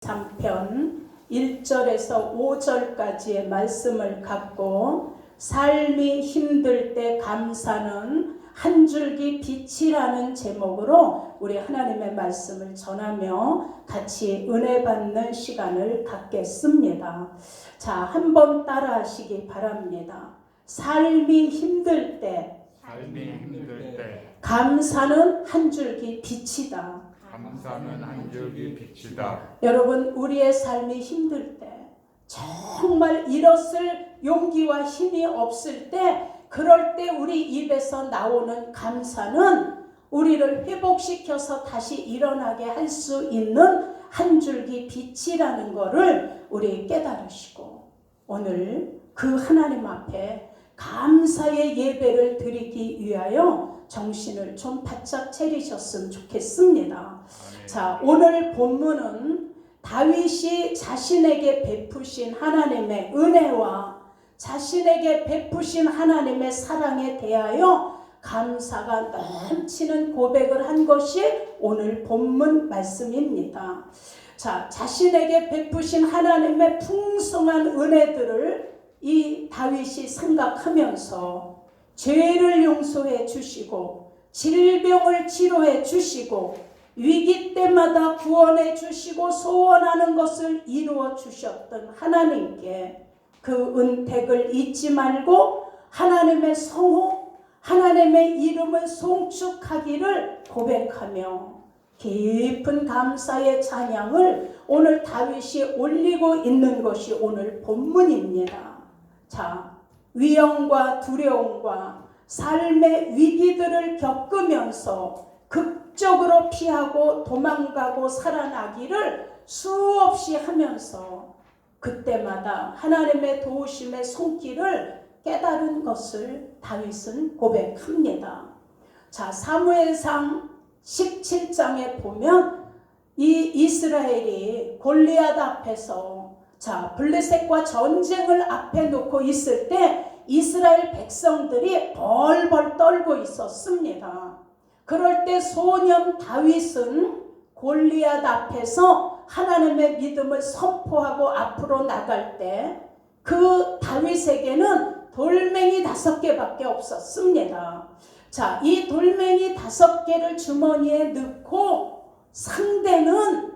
3편 1절에서 5절까지의 말씀을 갖고 삶이 힘들 때 감사는 한 줄기 빛이라는 제목으로 우리 하나님의 말씀을 전하며 같이 은혜 받는 시간을 갖겠습니다. 자, 한번 따라 하시기 바랍니다. 삶이 힘들 때 감사는 한 줄기 빛이다. 감사는 한 줄기 빛이다. 여러분, 우리의 삶이 힘들 때, 정말 일어설 용기와 힘이 없을 때, 그럴 때 우리 입에서 나오는 감사는 우리를 회복시켜서 다시 일어나게 할 수 있는 한 줄기 빛이라는 것을 우리 깨달으시고, 오늘 그 하나님 앞에 감사의 예배를 드리기 위하여 정신을 좀 바짝 차리셨으면 좋겠습니다. 아멘. 자, 오늘 본문은 다윗이 자신에게 베푸신 하나님의 은혜와 자신에게 베푸신 하나님의 사랑에 대하여 감사가 넘치는 고백을 한 것이 오늘 본문 말씀입니다. 자, 자신에게 베푸신 하나님의 풍성한 은혜들을 이 다윗이 생각하면서 죄를 용서해 주시고 질병을 치료해 주시고 위기 때마다 구원해 주시고 소원하는 것을 이루어 주셨던 하나님께 그 은택을 잊지 말고 하나님의 성호, 하나님의 이름을 송축하기를 고백하며 깊은 감사의 찬양을 오늘 다윗이 올리고 있는 것이 오늘 본문입니다. 자, 위험과 두려움과 삶의 위기들을 겪으면서 극적으로 피하고 도망가고 살아나기를 수없이 하면서 그때마다 하나님의 도우심의 손길을 깨달은 것을 다윗은 고백합니다. 자, 사무엘상 17장에 보면 이 이스라엘이 골리앗 앞에서 자, 블레셋과 전쟁을 앞에 놓고 있을 때 이스라엘 백성들이 벌벌 떨고 있었습니다. 그럴 때 소년 다윗은 골리앗 앞에서 하나님의 믿음을 선포하고 앞으로 나갈 때 그 다윗에게는 돌멩이 5개밖에 없었습니다. 자, 이 돌멩이 5개를 주머니에 넣고 상대는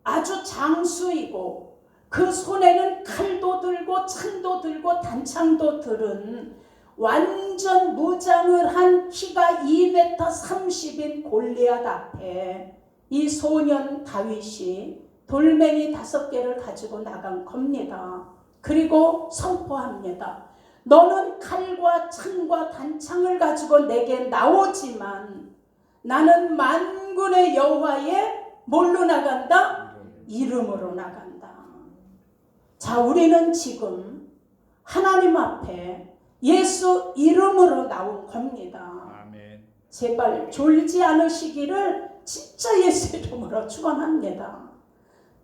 아주 장수이고 그 손에는 칼도 들고 창도 들고 단창도 들은 완전 무장을 한 키가 2m 30인 골리앗 앞에 이 소년 다윗이 돌멩이 5개를 가지고 나간 겁니다. 그리고 선포합니다. 너는 칼과 창과 단창을 가지고 내게 나오지만 나는 만군의 여호와의 뭘로 나간다? 이름으로 나간다. 자, 우리는 지금 하나님 앞에 예수 이름으로 나온 겁니다. 아멘. 제발 졸지 않으시기를 진짜 예수 이름으로 축원합니다.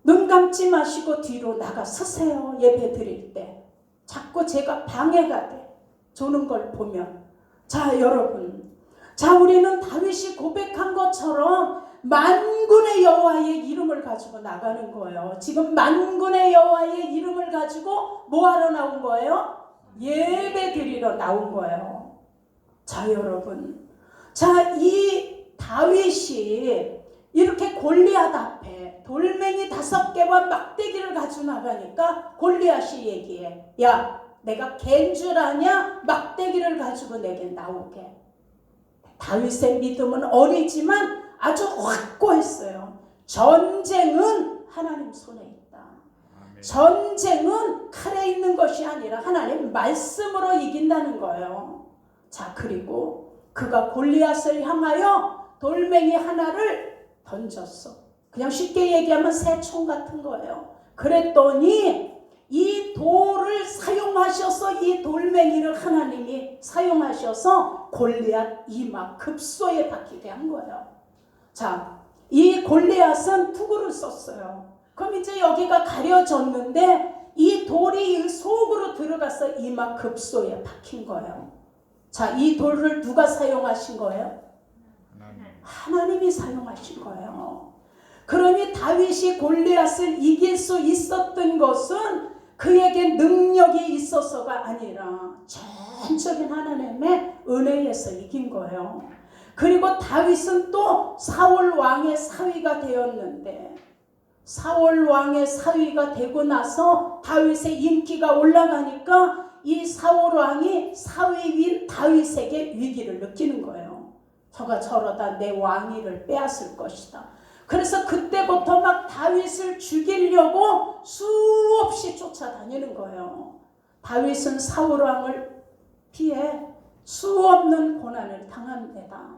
눈 감지 마시고 뒤로 나가 서세요. 예배 드릴 때 자꾸 제가 방해가 돼. 조는 걸 보면. 자, 여러분, 자, 우리는 다윗이 고백한 것처럼 만군의 여호와의 이름을 가지고 나가는 거예요. 지금 만군의 여호와의 이름을 가지고 뭐하러 나온 거예요? 예배 드리러 나온 거예요. 자, 여러분, 자, 이 다윗이 이렇게 골리앗 앞에 돌멩이 5개와 막대기를 가지고 나가니까 골리앗이 얘기해. 야, 내가 갠 줄 아냐? 막대기를 가지고 내게 나오게. 다윗의 믿음은 어리지만 아주 확고했어요. 전쟁은 하나님 손에 있다. 아멘. 전쟁은 칼에 있는 것이 아니라 하나님 말씀으로 이긴다는 거예요. 자, 그리고 그가 골리앗을 향하여 돌멩이 하나를 던졌어. 그냥 쉽게 얘기하면 새총 같은 거예요. 그랬더니 이 돌을 사용하셔서 이 돌멩이를 하나님이 사용하셔서 골리앗 이마 급소에 박히게 한 거예요. 자, 이 골리앗은 투구를 썼어요. 그럼 이제 여기가 가려졌는데 이 돌이 속으로 들어가서 이마 급소에 박힌 거예요. 자, 이 돌을 누가 사용하신 거예요? 하나님이 사용하신 거예요. 그러니 다윗이 골리앗을 이길 수 있었던 것은 그에게 능력이 있어서가 아니라 전적인 하나님의 은혜에서 이긴 거예요. 그리고 다윗은 또 사울 왕의 사위가 되었는데, 사울 왕의 사위가 되고 나서 다윗의 인기가 올라가니까 이 사울 왕이 사위인 다윗에게 위기를 느끼는 거예요. 저가 저러다 내 왕위를 빼앗을 것이다. 그래서 그때부터 막 다윗을 죽이려고 수없이 쫓아다니는 거예요. 다윗은 사울 왕을 피해 수없는 고난을 당합니다.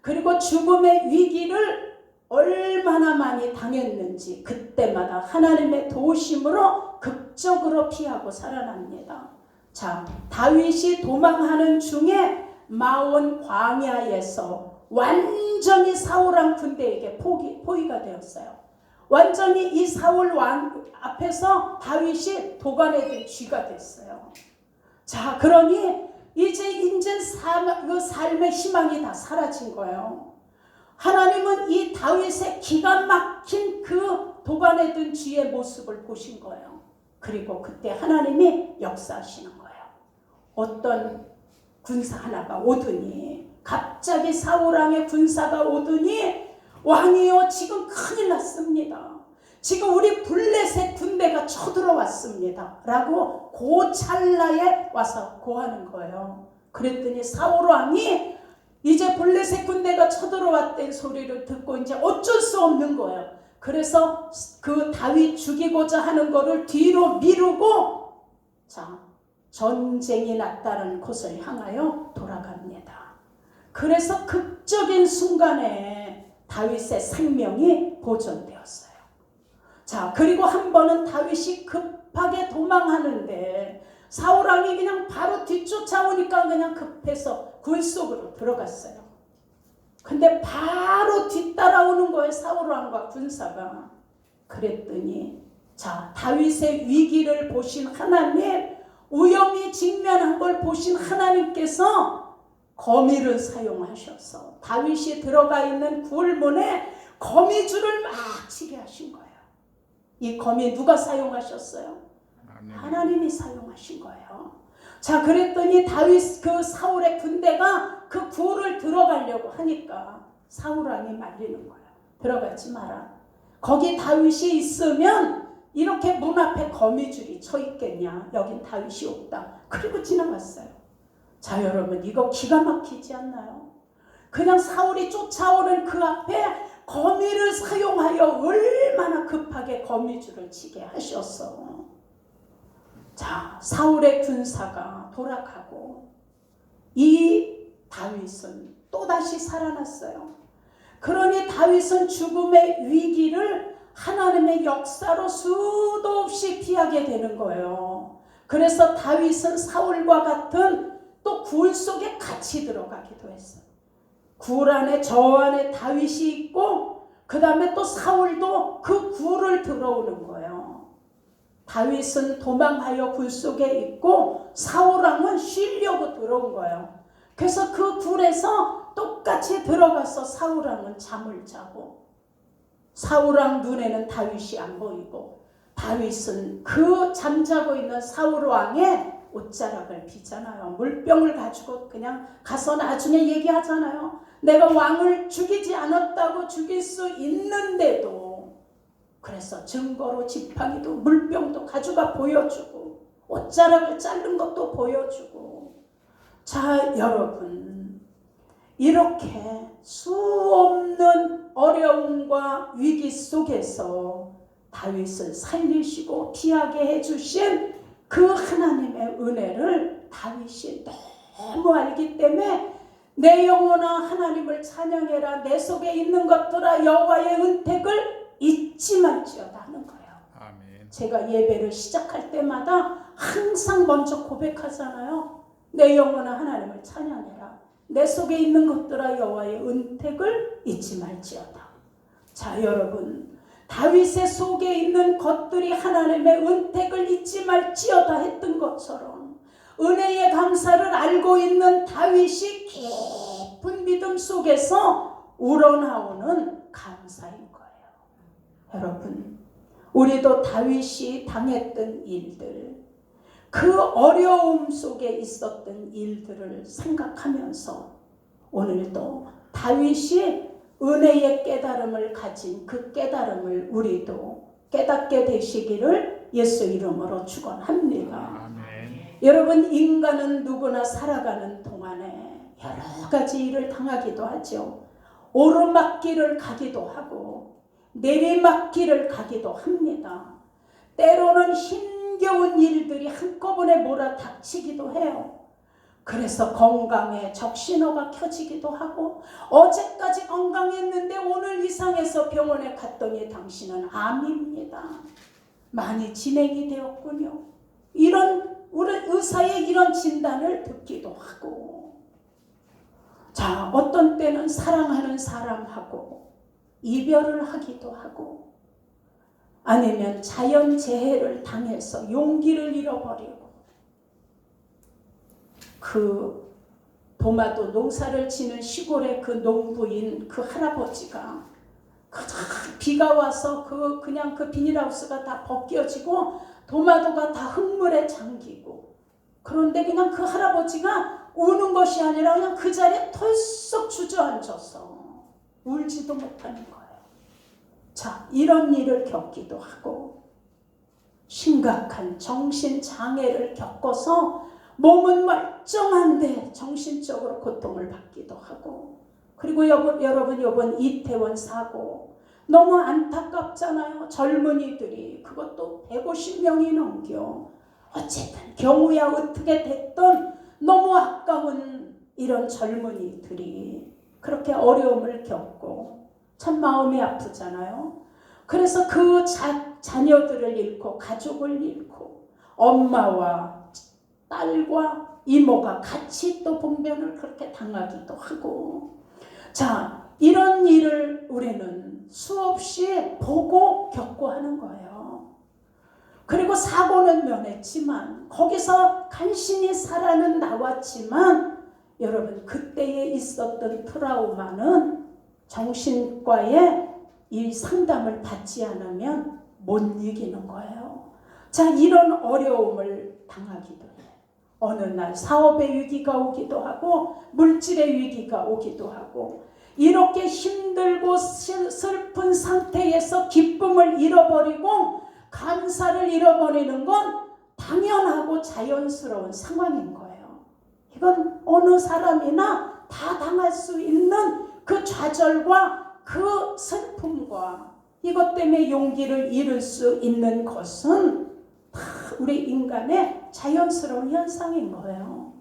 그리고 죽음의 위기를 얼마나 많이 당했는지 그때마다 하나님의 도우심으로 극적으로 피하고 살아납니다. 자, 다윗이 도망하는 중에 마온 광야에서 완전히 사울왕 군대에게 포위가 되었어요. 완전히 이 사울 왕 앞에서 다윗이 도관에 든 쥐가 됐어요. 자, 그러니 이제 그 삶의 희망이 다 사라진 거예요. 하나님은 이 다윗의 기가 막힌 그 도관에 든 쥐의 모습을 보신 거예요. 그리고 그때 하나님이 역사하시는 거예요. 어떤 군사 하나가 오더니, 갑자기 사울왕의 군사가 오더니, 왕이여 지금 큰일 났습니다. 지금 우리 블레셋 군대가 쳐들어왔습니다. 라고 그 찰나에 와서 고하는 거예요. 그랬더니 사울왕이 이제 블레셋 군대가 쳐들어왔다는 소리를 듣고 이제 어쩔 수 없는 거예요. 그래서 그 다윗 죽이고자 하는 거를 뒤로 미루고, 자, 전쟁이 났다는 곳을 향하여 돌아갑니다. 그래서 극적인 순간에 다윗의 생명이 보존되었어요. 자, 그리고 한 번은 다윗이 급하게 도망하는데 사울왕이 그냥 바로 뒤쫓아오니까 그냥 급해서 굴 속으로 들어갔어요. 근데 바로 뒤따라오는 거예요, 사울왕과 군사가. 그랬더니, 자, 다윗의 위기를 보신 하나님, 위험이 직면한 걸 보신 하나님께서 거미를 사용하셔서 다윗이 들어가 있는 굴문에 거미줄을 막 치게 하신 거예요. 이 거미 누가 사용하셨어요? 하나님이 사용하신 거예요. 자, 그랬더니 다윗 그 사울의 군대가 그 굴을 들어가려고 하니까 사울왕이 말리는 거예요. 들어가지 마라. 거기 다윗이 있으면 이렇게 문 앞에 거미줄이 쳐 있겠냐. 여긴 다윗이 없다. 그리고 지나갔어요. 자, 여러분, 이거 기가 막히지 않나요? 그냥 사울이 쫓아오는 그 앞에 거미를 사용하여 얼마나 급하게 거미줄을 치게 하셨어. 자, 사울의 군사가 돌아가고 이 다윗은 또다시 살아났어요. 그러니 다윗은 죽음의 위기를 하나님의 역사로 수도 없이 피하게 되는 거예요. 그래서 다윗은 사울과 같은 또 굴 속에 같이 들어가기도 했어요. 굴 안에 저 안에 다윗이 있고 그 다음에 또 사울도 그 굴을 들어오는 거예요. 다윗은 도망하여 굴 속에 있고 사울왕은 쉬려고 들어온 거예요. 그래서 그 굴에서 똑같이 들어가서 사울왕은 잠을 자고 사울왕 눈에는 다윗이 안 보이고 다윗은 그 잠자고 있는 사울왕의 옷자락을 비잖아요. 물병을 가지고 그냥 가서 나중에 얘기하잖아요. 내가 왕을 죽이지 않았다고 죽일 수 있는데도 그래서 증거로 지팡이도 물병도 가져가 보여주고 옷자락을 자른 것도 보여주고. 자, 여러분, 이렇게 수없는 어려움과 위기 속에서 다윗을 살리시고 피하게 해주신 그 하나님의 은혜를 다윗이 너무 알기 때문에 내 영혼아 하나님을 찬양해라. 내 속에 있는 것들아 여호와의 은택을 잊지 말지어다 하는 거예요. 아멘. 제가 예배를 시작할 때마다 항상 먼저 고백하잖아요. 내 영혼아 하나님을 찬양해라. 내 속에 있는 것들아 여호와의 은택을 잊지 말지어다. 자, 여러분, 다윗의 속에 있는 것들이 하나님의 은택을 잊지 말지어다 했던 것처럼 은혜의 감사를 알고 있는 다윗이 깊은 믿음 속에서 우러나오는 감사인 거예요. 여러분, 우리도 다윗이 당했던 일들, 그 어려움 속에 있었던 일들을 생각하면서 오늘도 다윗이 은혜의 깨달음을 가진 그 깨달음을 우리도 깨닫게 되시기를 예수 이름으로 축원합니다. 아멘. 여러분, 인간은 누구나 살아가는 동안에 여러 가지 일을 당하기도 하죠. 오르막길을 가기도 하고 내리막길을 가기도 합니다. 때로는 힘겨운 일들이 한꺼번에 몰아닥치기도 해요. 그래서 건강에 적신호가 켜지기도 하고, 어제까지 건강했는데 오늘 이상해서 병원에 갔더니 당신은 암입니다. 많이 진행이 되었군요. 우리 의사의 이런 진단을 듣기도 하고, 자, 어떤 때는 사랑하는 사람하고 이별을 하기도 하고, 아니면 자연재해를 당해서 용기를 잃어버리고, 그 도마도 농사를 지는 시골의 그 농부인 그 할아버지가 비가 와서 그냥 그 비닐하우스가 다 벗겨지고 도마도가 다 흙물에 잠기고, 그런데 그냥 그 할아버지가 우는 것이 아니라 그냥 그 자리에 털썩 주저앉아서 울지도 못하는 거예요. 자, 이런 일을 겪기도 하고, 심각한 정신장애를 겪어서 몸은 멀쩡한데 정신적으로 고통을 받기도 하고, 그리고 여러분 이번 이태원 사고 너무 안타깝잖아요. 젊은이들이, 그것도 150명이 넘겨. 어쨌든 경우야 어떻게 됐든 너무 아까운 이런 젊은이들이 그렇게 어려움을 겪고 참 마음이 아프잖아요. 그래서 그 자녀들을 잃고 가족을 잃고 엄마와 딸과 이모가 같이 또 봉변을 그렇게 당하기도 하고, 자, 이런 일을 우리는 수없이 보고 겪고 하는 거예요. 그리고 사고는 면했지만, 거기서 간신히 살아는 나왔지만, 여러분, 그때에 있었던 트라우마는 정신과의 이 상담을 받지 않으면 못 이기는 거예요. 자, 이런 어려움을 당하기도 해요. 어느 날 사업의 위기가 오기도 하고 물질의 위기가 오기도 하고, 이렇게 힘들고 슬픈 상태에서 기쁨을 잃어버리고 감사를 잃어버리는 건 당연하고 자연스러운 상황인 거예요. 이건 어느 사람이나 다 당할 수 있는 그 좌절과 그 슬픔과 이것 때문에 용기를 잃을 수 있는 것은 다 우리 인간의 자연스러운 현상인 거예요.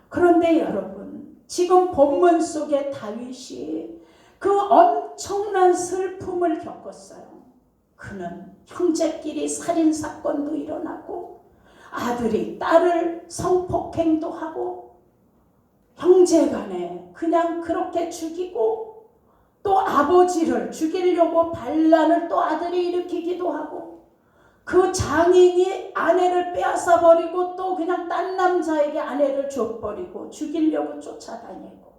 그런데 여러분, 지금 본문 속에 다윗이 그 엄청난 슬픔을 겪었어요. 그는 형제끼리 살인사건도 일어나고, 아들이 딸을 성폭행도 하고, 형제간에 그냥 그렇게 죽이고, 또 아버지를 죽이려고 반란을 또 아들이 일으키기도 하고, 그 장인이 아내를 빼앗아 버리고 또 그냥 딴 남자에게 아내를 줘버리고 죽이려고 쫓아다니고.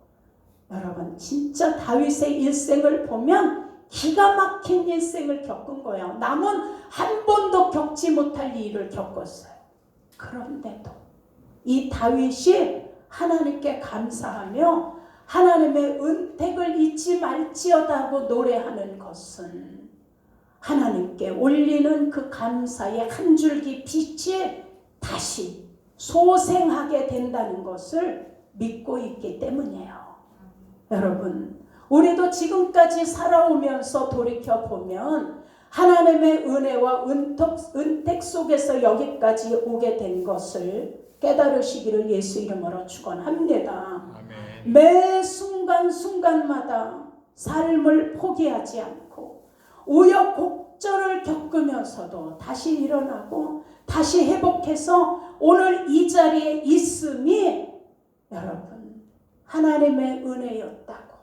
여러분, 진짜 다윗의 일생을 보면 기가 막힌 일생을 겪은 거예요. 남은 한 번도 겪지 못할 일을 겪었어요. 그런데도 이 다윗이 하나님께 감사하며 하나님의 은택을 잊지 말지어다 하고 노래하는 것은 하나님께 올리는 그 감사의 한 줄기 빛이 다시 소생하게 된다는 것을 믿고 있기 때문이에요. 여러분, 우리도 지금까지 살아오면서 돌이켜보면 하나님의 은혜와 은택 속에서 여기까지 오게 된 것을 깨달으시기를 예수 이름으로 축원합니다. 아멘. 매 순간순간마다 삶을 포기하지 않고 우여곡절을 겪으면서도 다시 일어나고 다시 회복해서 오늘 이 자리에 있음이 여러분 하나님의 은혜였다고,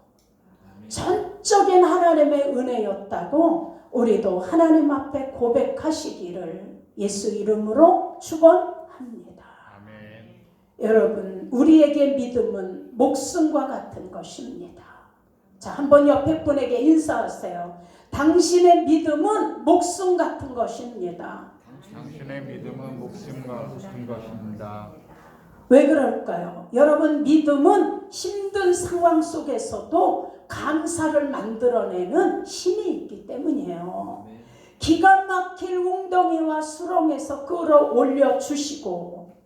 전적인 하나님의 은혜였다고 우리도 하나님 앞에 고백하시기를 예수 이름으로 축원합니다. 아멘. 여러분, 우리에게 믿음은 목숨과 같은 것입니다. 자, 한번 옆에 분에게 인사하세요. 당신의 믿음은 목숨 같은 것입니다. 당신의 믿음은 목숨과 같은 것입니다. 왜 그럴까요? 여러분, 믿음은 힘든 상황 속에서도 감사를 만들어내는 힘이 있기 때문이에요. 기가 막힐 웅덩이와 수렁에서 끌어올려 주시고,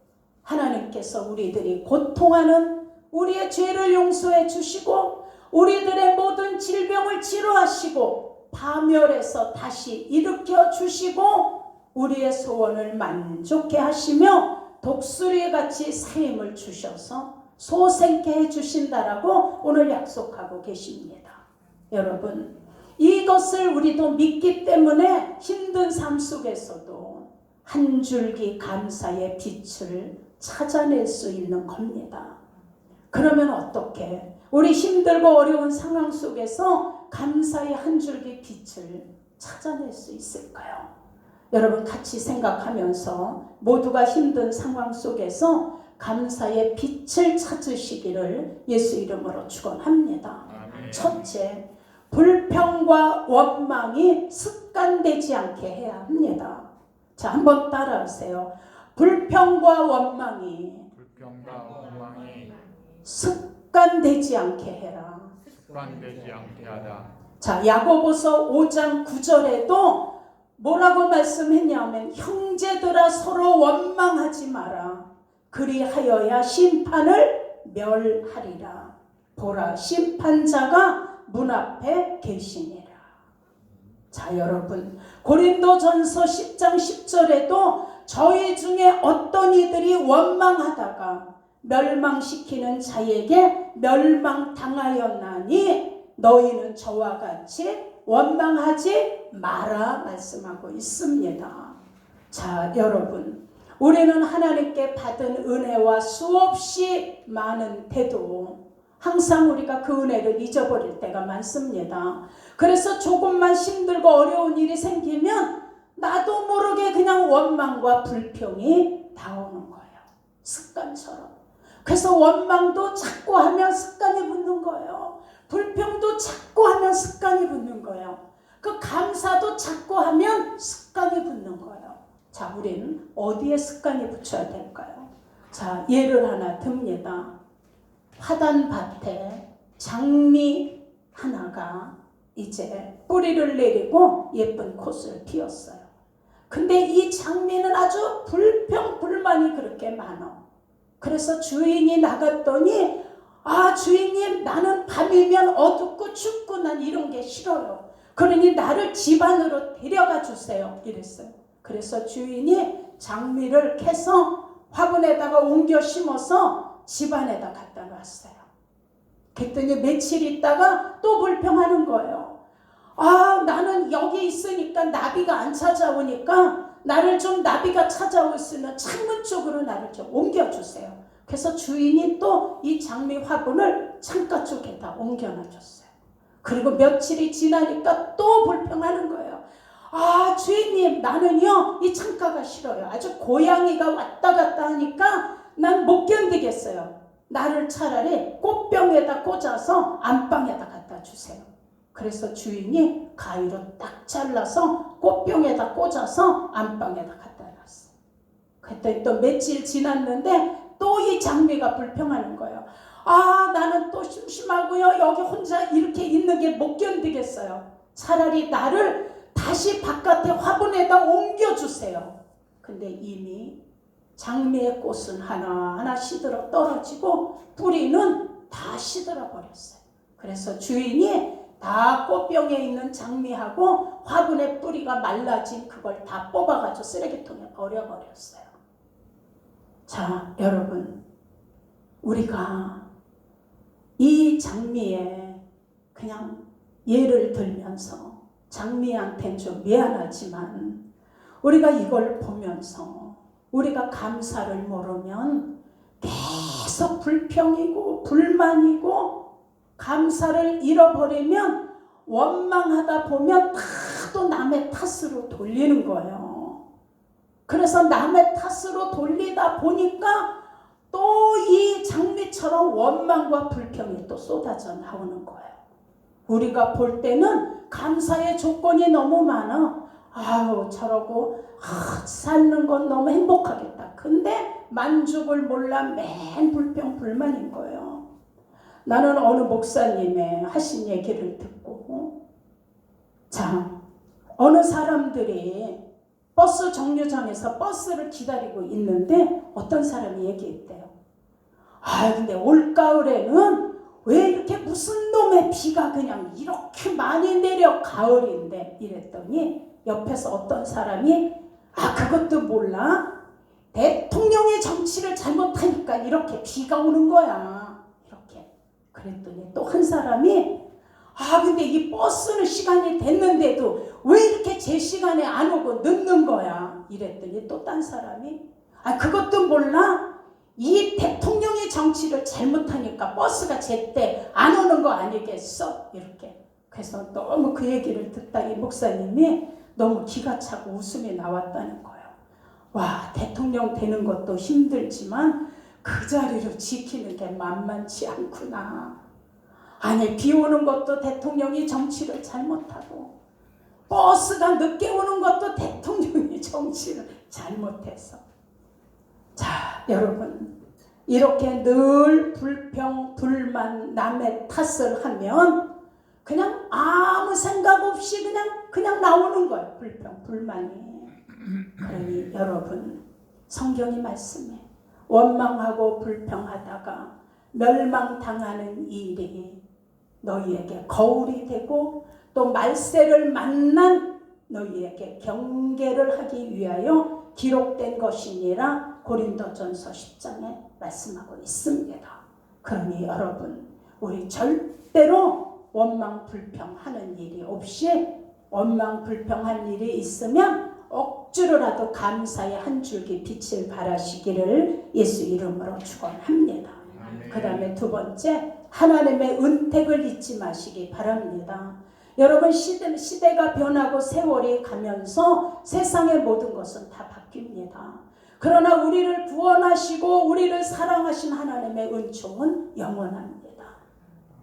하나님께서 우리들이 고통하는 우리의 죄를 용서해 주시고, 우리들의 모든 질병을 치료하시고, 파멸해서 다시 일으켜 주시고, 우리의 소원을 만족해 하시며 독수리같이 삶을 주셔서 소생케 해주신다라고 오늘 약속하고 계십니다. 여러분, 이것을 우리도 믿기 때문에 힘든 삶 속에서도 한 줄기 감사의 빛을 찾아낼 수 있는 겁니다. 그러면 어떻게 우리 힘들고 어려운 상황 속에서 감사의 한 줄기 빛을 찾아낼 수 있을까요? 여러분, 같이 생각하면서 모두가 힘든 상황 속에서 감사의 빛을 찾으시기를 예수 이름으로 축원합니다. 첫째, 불평과 원망이 습관되지 않게 해야 합니다. 자, 한번 따라하세요. 불평과 원망이 습관되지 않게 해라. 습관되지 않게 하다. 자, 야고보서 5장 9절에도 뭐라고 말씀했냐면, 형제들아 서로 원망하지 마라. 그리하여야 심판을 멸하리라. 보라, 심판자가 문 앞에 계시니라. 자, 여러분, 고린도전서 10장 10절에도 저희 중에 어떤 이들이 원망하다가 멸망시키는 자에게 멸망당하였나니 너희는 저와 같이 원망하지 마라 말씀하고 있습니다. 자, 여러분, 우리는 하나님께 받은 은혜와 수없이 많은데도 항상 우리가 그 은혜를 잊어버릴 때가 많습니다. 그래서 조금만 힘들고 어려운 일이 생기면 나도 모르게 그냥 원망과 불평이 나오는 거예요. 습관처럼. 그래서 원망도 자꾸 하면 습관이 붙는 거예요. 불평도 자꾸 하면 습관이 붙는 거예요. 그 감사도 자꾸 하면 습관이 붙는 거예요. 자, 우리는 어디에 습관이 붙여야 될까요? 자, 예를 하나 듭니다. 화단밭에 장미 하나가 이제 뿌리를 내리고 예쁜 꽃을 피웠어요. 근데 이 장미는 아주 불평불만이 그렇게 많아. 그래서 주인이 나갔더니, 아, 주인님, 나는 밤이면 어둡고 춥고 난 이런 게 싫어요. 그러니 나를 집 안으로 데려가 주세요. 이랬어요. 그래서 주인이 장미를 캐서 화분에다가 옮겨 심어서 집 안에다 갖다 놨어요. 그랬더니 며칠 있다가 또 불평하는 거예요. 아, 나는 여기 있으니까 나비가 안 찾아오니까 나를 좀 나비가 찾아올 수 있는 창문 쪽으로 나를 좀 옮겨주세요. 그래서 주인이 또 이 장미 화분을 창가 쪽에다 옮겨놔줬어요. 그리고 며칠이 지나니까 또 불평하는 거예요. 아, 주인님, 나는요 이 창가가 싫어요. 아주 고양이가 왔다 갔다 하니까 난 못 견디겠어요. 나를 차라리 꽃병에다 꽂아서 안방에다 갖다 주세요. 그래서 주인이 가위로 딱 잘라서 꽃병에다 꽂아서 안방에다 갖다 놨어요. 그랬더니 또 며칠 지났는데 또 이 장미가 불평하는 거예요. 아, 나는 또 심심하고요. 여기 혼자 이렇게 있는 게 못 견디겠어요. 차라리 나를 다시 바깥에 화분에다 옮겨주세요. 근데 이미 장미의 꽃은 하나하나 시들어 떨어지고 뿌리는 다 시들어 버렸어요. 그래서 주인이 다 꽃병에 있는 장미하고 화분의 뿌리가 말라진 그걸 다 뽑아가지고 쓰레기통에 버려버렸어요. 자, 여러분, 우리가 이 장미에 그냥 예를 들면서 장미한테는 좀 미안하지만 우리가 이걸 보면서 우리가 감사를 모르면 계속 불평이고 불만이고 감사를 잃어버리면 원망하다 보면 다 또 남의 탓으로 돌리는 거예요. 그래서 남의 탓으로 돌리다 보니까 또 이 장미처럼 원망과 불평이 또 쏟아져 나오는 거예요. 우리가 볼 때는 감사의 조건이 너무 많아. 아유 저러고 사는 건 너무 행복하겠다. 근데 만족을 몰라 맨 불평불만인 거예요. 나는 어느 목사님의 하신 얘기를 듣고 자 어느 사람들이 버스 정류장에서 버스를 기다리고 있는데 어떤 사람이 얘기했대요. 아 근데 올가을에는 왜 이렇게 무슨 놈의 비가 그냥 이렇게 많이 내려 가을인데 이랬더니 옆에서 어떤 사람이 그것도 몰라? 대통령의 정치를 잘못하니까 이렇게 비가 오는 거야. 이렇게. 그랬더니 또 한 사람이 근데 이 버스는 시간이 됐는데도 왜 이렇게 제 시간에 안 오고 늦는 거야. 이랬더니 또 딴 사람이 그것도 몰라? 이 대통령의 정치를 잘못하니까 버스가 제때 안 오는 거 아니겠어? 이렇게. 그래서 너무 그 얘기를 듣다 이 목사님이 너무 기가 차고 웃음이 나왔다는 거예요. 와, 대통령 되는 것도 힘들지만 그 자리를 지키는 게 만만치 않구나. 아니 비 오는 것도 대통령이 정치를 잘못하고 버스가 늦게 오는 것도 대통령이 정치를 잘못해서. 자 여러분 이렇게 늘 불평 불만 남의 탓을 하면 그냥 아무 생각 없이 그냥 나오는 거예요. 불평 불만이. 그러니 여러분 성경이 말씀해 원망하고 불평하다가 멸망당하는 일이 너희에게 거울이 되고 또 말세를 만난 너희에게 경계를 하기 위하여 기록된 것이니라 고린도전서 10장에 말씀하고 있습니다. 그러니 여러분 우리 절대로 원망 불평하는 일이 없이 원망 불평한 일이 있으면 억지로라도 감사의 한 줄기 빛을 발하시기를 예수 이름으로 축원합니다. 그 다음에 두 번째 하나님의 은택을 잊지 마시기 바랍니다. 여러분 시대가 변하고 세월이 가면서 세상의 모든 것은 다 바뀝니다. 그러나 우리를 구원하시고 우리를 사랑하신 하나님의 은총은 영원합니다.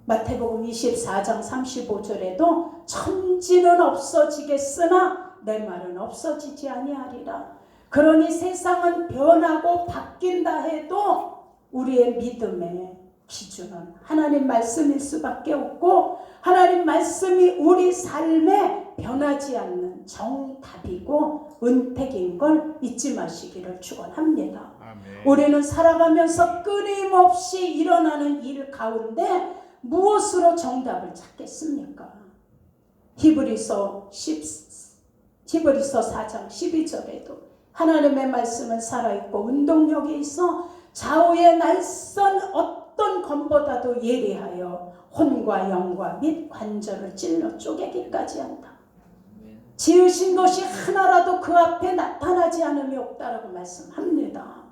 마태복음 24장 35절에도 천지는 없어지겠으나 내 말은 없어지지 아니하리라. 그러니 세상은 변하고 바뀐다 해도 우리의 믿음의 기준은 하나님 말씀일 수밖에 없고 하나님 말씀이 우리 삶에 변하지 않는 정답이고 은택인 걸 잊지 마시기를 축원합니다. 우리는 살아가면서 끊임없이 일어나는 일 가운데 무엇으로 정답을 찾겠습니까? 히브리서 4장 12절에도 하나님의 말씀은 살아있고 운동력이 있어 좌우의 날선 어떤 검보다도 예리하여 혼과 영과 및 관절을 찔러 쪼개기까지 한다. 지으신 것이 하나라도 그 앞에 나타나지 않음이 없다라고 말씀합니다.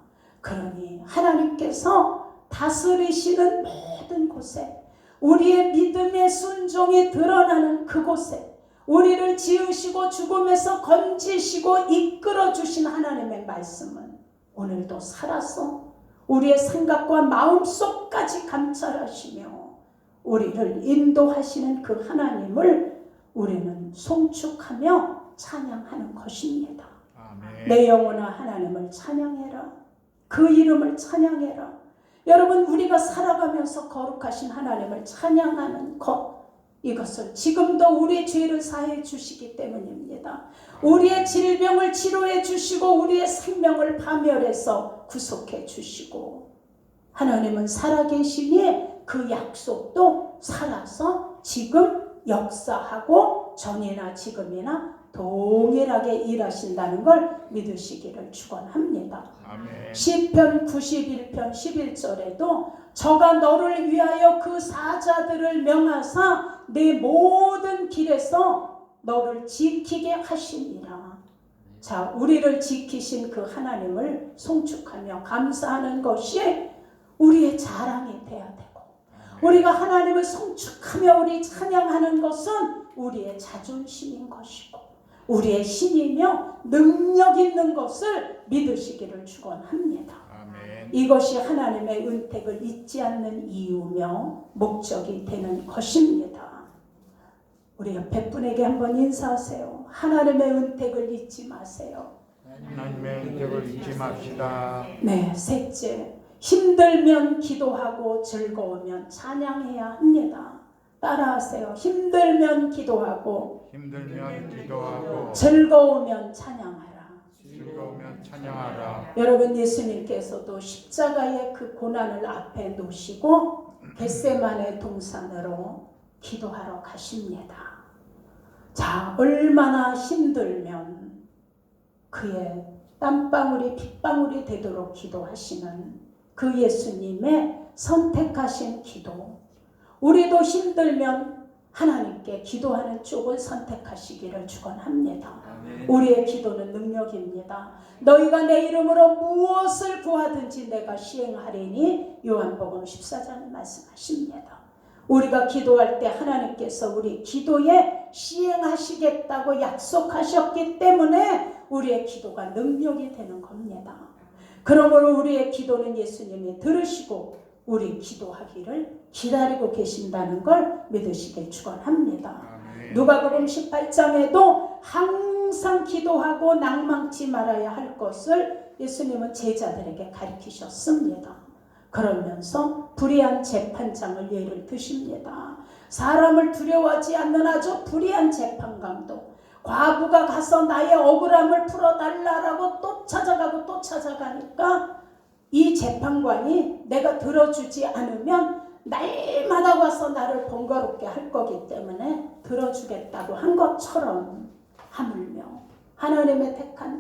그러니 하나님께서 다스리시는 모든 곳에 우리의 믿음의 순종이 드러나는 그곳에 우리를 지으시고 죽음에서 건지시고 이끌어 주신 하나님의 말씀은 오늘도 살아서 우리의 생각과 마음속까지 감찰하시며 우리를 인도하시는 그 하나님을 우리는 송축하며 찬양하는 것입니다. 아멘. 내 영혼아 하나님을 찬양해라. 그 이름을 찬양해라. 여러분 우리가 살아가면서 거룩하신 하나님을 찬양하는 것 이것을 지금도 우리의 죄를 사해 주시기 때문입니다. 우리의 질병을 치료해 주시고 우리의 생명을 파멸해서 구속해 주시고 하나님은 살아계시니 그 약속도 살아서 지금 역사하고 전이나 지금이나 동일하게 일하신다는 걸 믿으시기를 축원합니다. 아멘. 시편 91편 11절에도 저가 너를 위하여 그 사자들을 명하사 내 모든 길에서 너를 지키게 하시니라. 자, 우리를 지키신 그 하나님을 송축하며 감사하는 것이 우리의 자랑이 돼야 되고 우리가 하나님을 송축하며 우리 찬양하는 것은 우리의 자존심인 것이고 우리의 신이며 능력 있는 것을 믿으시기를 축원합니다. 아멘. 이것이 하나님의 은택을 잊지 않는 이유며 목적이 되는 것입니다. 우리 옆에 분에게 한번 인사하세요. 하나님의 은택을 잊지 마세요. 하나님의 은택을 잊지 맙시다. 네, 셋째, 힘들면 기도하고 즐거우면 찬양해야 합니다. 따라하세요. 힘들면 기도하고 즐거우면 찬양하라. 즐거우면 찬양하라. 여러분, 예수님께서도 십자가의 그 고난을 앞에 놓으시고 겟세마네 동산으로 기도하러 가십니다. 자, 얼마나 힘들면 그의 땀방울이 핏방울이 되도록 기도하시는 그 예수님의 선택하신 기도. 우리도 힘들면 하나님께 기도하는 쪽을 선택하시기를 축원합니다. 우리의 기도는 능력입니다. 너희가 내 이름으로 무엇을 구하든지 내가 시행하리니 요한복음 14장에 말씀하십니다. 우리가 기도할 때 하나님께서 우리 기도에 시행하시겠다고 약속하셨기 때문에 우리의 기도가 능력이 되는 겁니다. 그러므로 우리의 기도는 예수님이 들으시고 우리 기도하기를 기다리고 계신다는 걸 믿으시길 축원합니다. 누가복음 18장에도 항상 기도하고 낭망치 말아야 할 것을 예수님은 제자들에게 가르치셨습니다. 그러면서 불의한 재판장을 예를 드십니다. 사람을 두려워하지 않는 아주 불의한 재판관도 과부가 가서 나의 억울함을 풀어달라고 또 찾아가고 또 찾아가니까 이 재판관이 내가 들어주지 않으면 날마다 와서 나를 번거롭게 할 거기 때문에 들어주겠다고 한 것처럼 하물며 하나님의 택한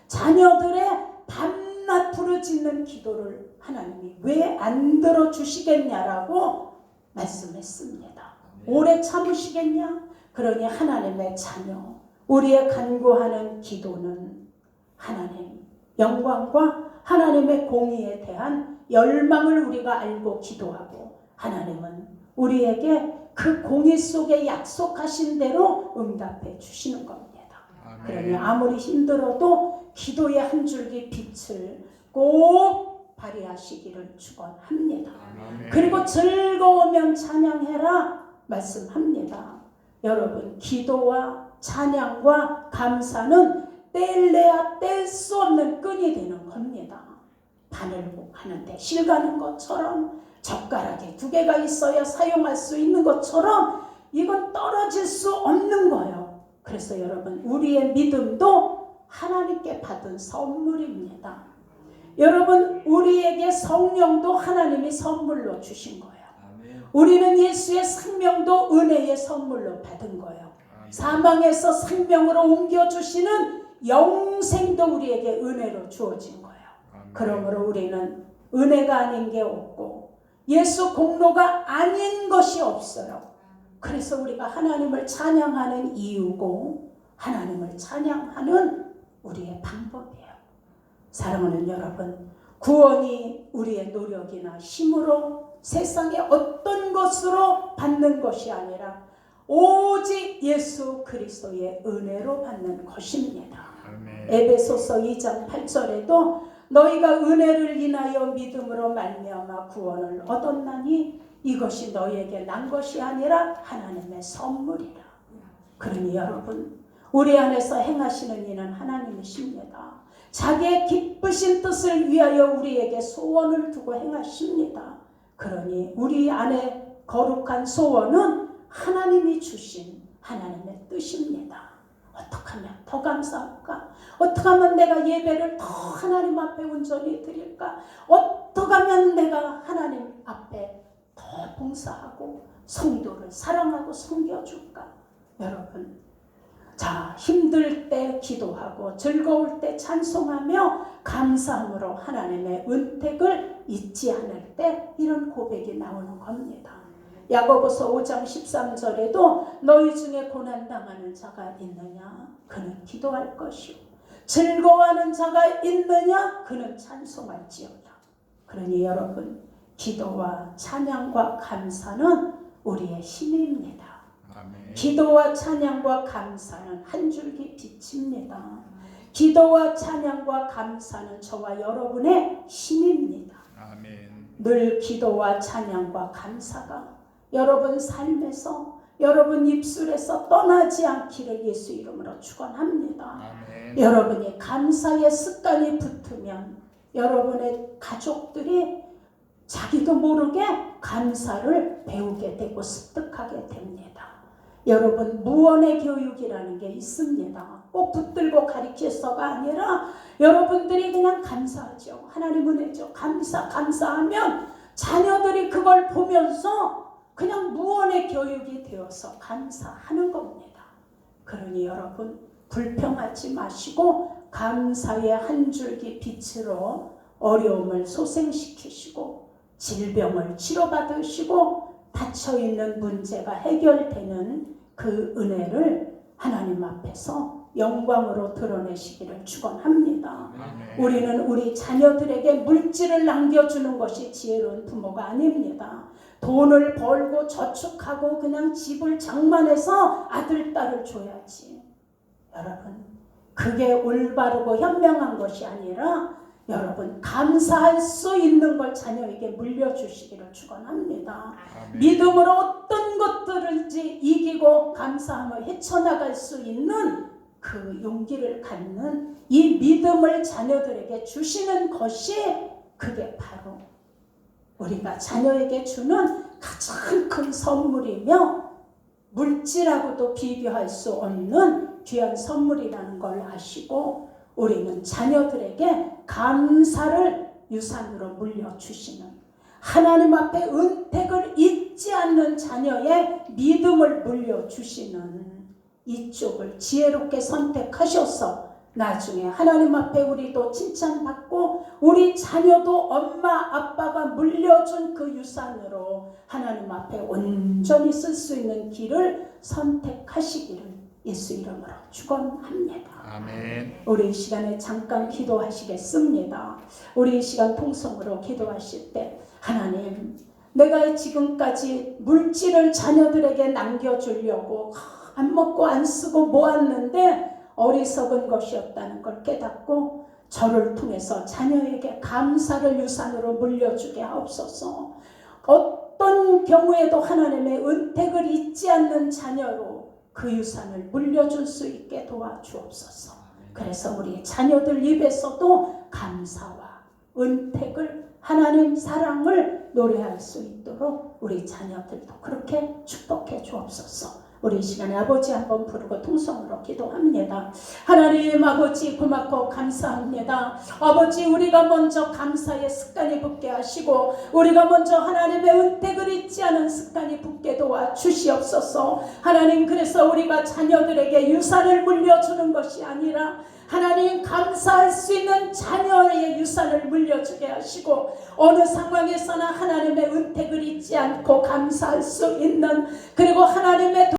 자녀들의 밤낮 부르짖는 기도를 하나님이 왜 안 들어주시겠냐라고 말씀했습니다. 오래 참으시겠냐? 그러니 하나님의 자녀, 우리의 간구하는 기도는 하나님 영광과 하나님의 공의에 대한 열망을 우리가 알고 기도하고 하나님은 우리에게 그 공의 속에 약속하신 대로 응답해 주시는 겁니다. 그러니 아무리 힘들어도 기도의 한 줄기 빛을 꼭 발휘하시기를 축원합니다. 그리고 즐거우면 찬양해라 말씀합니다. 여러분, 기도와 찬양과 감사는 뗄래야 뗄 수 없는 끈이 되는 겁니다. 바늘목 하는데 실 가는 것처럼 젓가락에 두 개가 있어야 사용할 수 있는 것처럼 이건 떨어질 수 없는 거예요. 그래서 여러분, 우리의 믿음도 하나님께 받은 선물입니다. 여러분, 우리에게 성령도 하나님이 선물로 주신 거예요. 우리는 예수의 생명도 은혜의 선물로 받은 거예요. 사망에서 생명으로 옮겨주시는 영생도 우리에게 은혜로 주어진 거예요. 그러므로 우리는 은혜가 아닌 게 없고 예수 공로가 아닌 것이 없어요. 그래서 우리가 하나님을 찬양하는 이유고 하나님을 찬양하는 우리의 방법이에요. 사랑하는 여러분, 구원이 우리의 노력이나 힘으로 세상의 어떤 것으로 받는 것이 아니라 오직 예수 그리스도의 은혜로 받는 것입니다. 에베소서 2장 8절에도 너희가 은혜를 인하여 믿음으로 말미암아 구원을 얻었나니 이것이 너희에게 난 것이 아니라 하나님의 선물이라. 그러니 여러분, 우리 안에서 행하시는 이는 하나님이십니다. 자기의 기쁘신 뜻을 위하여 우리에게 소원을 두고 행하십니다. 그러니 우리 안에 거룩한 소원은 하나님이 주신 하나님의 뜻입니다. 어떻게 하면 더 감사할까? 어떻게 하면 내가 예배를 더 하나님 앞에 온전히 드릴까? 어떻게 하면 내가 하나님 앞에 더 봉사하고 성도를 사랑하고 섬겨줄까? 여러분, 자, 힘들 때 기도하고 즐거울 때 찬송하며 감사함으로 하나님의 은택을 잊지 않을 때 이런 고백이 나오는 겁니다. 야고보서 5장 13절에도 너희 중에 고난당하는 자가 있느냐? 그는 기도할 것이요. 즐거워하는 자가 있느냐? 그는 찬송할지어다. 그러니 여러분, 기도와 찬양과 감사는 우리의 힘입니다. 아멘. 기도와 찬양과 감사는 한 줄기 빛입니다. 기도와 찬양과 감사는 저와 여러분의 힘입니다. 아멘. 늘 기도와 찬양과 감사가 여러분 삶에서 여러분 입술에서 떠나지 않기를 예수 이름으로 축원합니다. 아멘. 여러분이 감사의 습관이 붙으면 여러분의 가족들이 자기도 모르게 감사를 배우게 되고 습득하게 됩니다. 여러분 무언의 교육이라는 게 있습니다. 꼭 붙들고 가르쳐서가 아니라 여러분들이 그냥 감사하죠. 하나님 은혜죠. 감사하면 자녀들이 그걸 보면서 그냥 무언의 교육이 되어서 감사하는 겁니다. 그러니 여러분 불평하지 마시고 감사의 한 줄기 빛으로 어려움을 소생시키시고 질병을 치료받으시고 닫혀있는 문제가 해결되는 그 은혜를 하나님 앞에서 영광으로 드러내시기를 축원합니다. 아멘. 우리는 우리 자녀들에게 물질을 남겨주는 것이 지혜로운 부모가 아닙니다. 돈을 벌고 저축하고 그냥 집을 장만해서 아들, 딸을 줘야지. 여러분, 그게 올바르고 현명한 것이 아니라 여러분 감사할 수 있는 걸 자녀에게 물려주시기를 축원합니다. 아멘. 믿음으로 어떤 것들을지 이기고 감사함을 헤쳐나갈 수 있는 그 용기를 갖는 이 믿음을 자녀들에게 주시는 것이 그게 바로 우리가 자녀에게 주는 가장 큰 선물이며 물질하고도 비교할 수 없는 귀한 선물이라는 걸 아시고 우리는 자녀들에게 감사를 유산으로 물려주시는 하나님 앞에 은택을 잊지 않는 자녀의 믿음을 물려주시는 이쪽을 지혜롭게 선택하셔서 나중에 하나님 앞에 우리도 칭찬받고 우리 자녀도 엄마 아빠가 물려준 그 유산으로 하나님 앞에 온전히 쓸 수 있는 길을 선택하시기를 예수 이름으로 축원합니다. 아멘. 우리 이 시간에 잠깐 기도하시겠습니다. 우리 이 시간 통성으로 기도하실 때 하나님 내가 지금까지 물질을 자녀들에게 남겨주려고 안 먹고 안 쓰고 모았는데 어리석은 것이었다는 걸 깨닫고 저를 통해서 자녀에게 감사를 유산으로 물려주게 하옵소서. 어떤 경우에도 하나님의 은택을 잊지 않는 자녀로 그 유산을 물려줄 수 있게 도와주옵소서. 그래서 우리 자녀들 입에서도 감사와 은택을 하나님 사랑을 노래할 수 있도록 우리 자녀들도 그렇게 축복해 주옵소서. 우리 이 시간에 아버지 한번 부르고 통성으로 기도합니다. 하나님 아버지 고맙고 감사합니다. 아버지 우리가 먼저 감사의 습관이 붙게 하시고 우리가 먼저 하나님의 은택을 잊지 않은 습관이 붙게 도와 주시옵소서. 하나님 그래서 우리가 자녀들에게 유산을 물려주는 것이 아니라 하나님 감사할 수 있는 자녀의 유산을 물려주게 하시고 어느 상황에서나 하나님의 은택을 잊지 않고 감사할 수 있는 그리고 하나님의